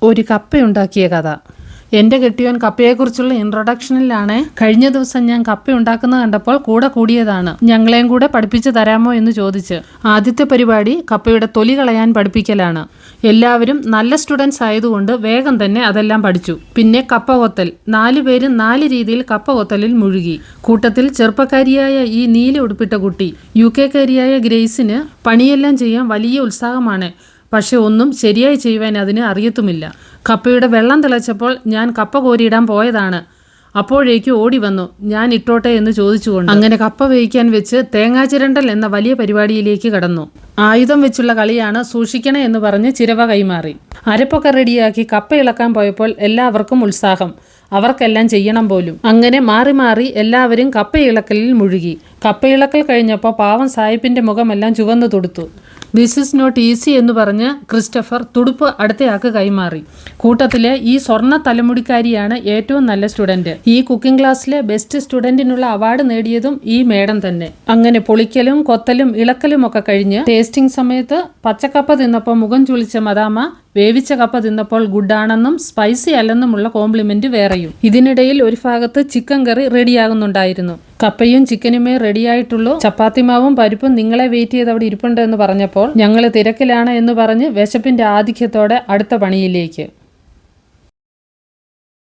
ഒരു കപ്പയുണ്ടാക്കിയ കഥ. എൻ്റെ കെട്ടിയോൻ കപ്പയെക്കുറിച്ചുള്ള ഇൻട്രൊഡക്ഷനിലാണ് കഴിഞ്ഞ ദിവസം ഞാൻ കപ്പ ഉണ്ടാക്കുന്നത് കണ്ടപ്പോൾ കൂടെ കൂടിയതാണ്. ഞങ്ങളെയും കൂടെ പഠിപ്പിച്ചു തരാമോ എന്ന് ചോദിച്ച്. ആദ്യത്തെ പരിപാടി കപ്പയുടെ തൊലി കളയാൻ പഠിപ്പിക്കലാണ്. എല്ലാവരും നല്ല സ്റ്റുഡൻസ് ആയതുകൊണ്ട് വേഗം തന്നെ അതെല്ലാം പഠിച്ചു. പിന്നെ കപ്പ കൊത്തൽ. 4 പേരും 4 രീതിയിൽ കപ്പ കൊത്തലിൽ മുഴുകി. കൂട്ടത്തിൽ ചെറുപ്പക്കാരിയായ ഈ നീല ഉടുപ്പിട്ട കുട്ടി, UK-കാരിയായ ഗ്രേസിന് പണിയെല്ലാം ചെയ്യാൻ വലിയ ഉത്സാഹമാണ്. പക്ഷെ ഒന്നും ശരിയായി ചെയ്യുവാൻ അതിന് അറിയത്തുമില്ല. കപ്പയുടെ വെള്ളം തിളച്ചപ്പോൾ ഞാൻ കപ്പ കോരിയിടാൻ പോയതാണ്. അപ്പോഴേക്കും ഓടി വന്നു ഞാൻ ഇട്ടോട്ടെ എന്ന് ചോദിച്ചുകൊണ്ട്. അങ്ങനെ കപ്പ വേവിക്കാൻ വെച്ച് തേങ്ങാചിരണ്ടൽ എന്ന വലിയ പരിപാടിയിലേക്ക് കടന്നു. ആയുധം വെച്ചുള്ള കളിയാണ്, സൂക്ഷിക്കണേ എന്ന് പറഞ്ഞ് ചിരവ കൈമാറി. അരപ്പൊക്കെ റെഡിയാക്കി കപ്പ ഇളക്കാൻ പോയപ്പോൾ എല്ലാവർക്കും ഉത്സാഹം. അവർക്കെല്ലാം ചെയ്യണം പോലും. അങ്ങനെ മാറി മാറി എല്ലാവരും കപ്പ ഇളക്കലിൽ മുഴുകി. കപ്പ ഇളക്കൽ കഴിഞ്ഞപ്പോൾ പാവം സാഹിബിന്റെ മുഖമെല്ലാം ചുവന്നു തുടുത്തു. ദിസ് ഈസ് നോട്ട് ഈസി എന്ന് പറഞ്ഞ് ക്രിസ്റ്റഫർ തുടുപ്പ് അടുത്തയാൾക്ക് കൈമാറി. കൂട്ടത്തിലെ ഈ സ്വർണ്ണ തലമുടിക്കാരിയാണ് ഏറ്റവും നല്ല സ്റ്റുഡന്റ്. ഈ കുക്കിംഗ് ക്ലാസ്സിലെ ബെസ്റ്റ് സ്റ്റുഡന്റിനുള്ള അവാർഡ് നേടിയതും ഈ മേഡം തന്നെ. അങ്ങനെ പൊളിക്കലും കൊത്തലും ഇളക്കലും ഒക്കെ കഴിഞ്ഞ് ടേസ്റ്റിംഗ് സമയത്ത് പച്ചക്കപ്പ തിന്നപ്പോൾ മുഖം ചുളിച്ച മദാമ വേവിച്ച കപ്പ തിന്നപ്പോൾ ഗുഡാണെന്നും സ്പൈസി അല്ലെന്നുമുള്ള കോംപ്ലിമെന്റ് വേറെയും. ഇതിനിടയിൽ ഒരു ഭാഗത്ത് ചിക്കൻ കറി റെഡിയാകുന്നുണ്ടായിരുന്നു. കപ്പയും ചിക്കനുമേ റെഡിയായിട്ടുള്ളൂ, ചപ്പാത്തി മാവും പരിപ്പും നിങ്ങളെ വെയിറ്റ് ചെയ്ത് അവിടെ ഇരിപ്പുണ്ട് എന്ന് പറഞ്ഞപ്പോൾ ഞങ്ങൾ തിരക്കിലാണ് എന്ന് പറഞ്ഞ് വിശപ്പിന്റെ ആധിക്യത്തോടെ അടുത്ത പണിയിലേക്ക്.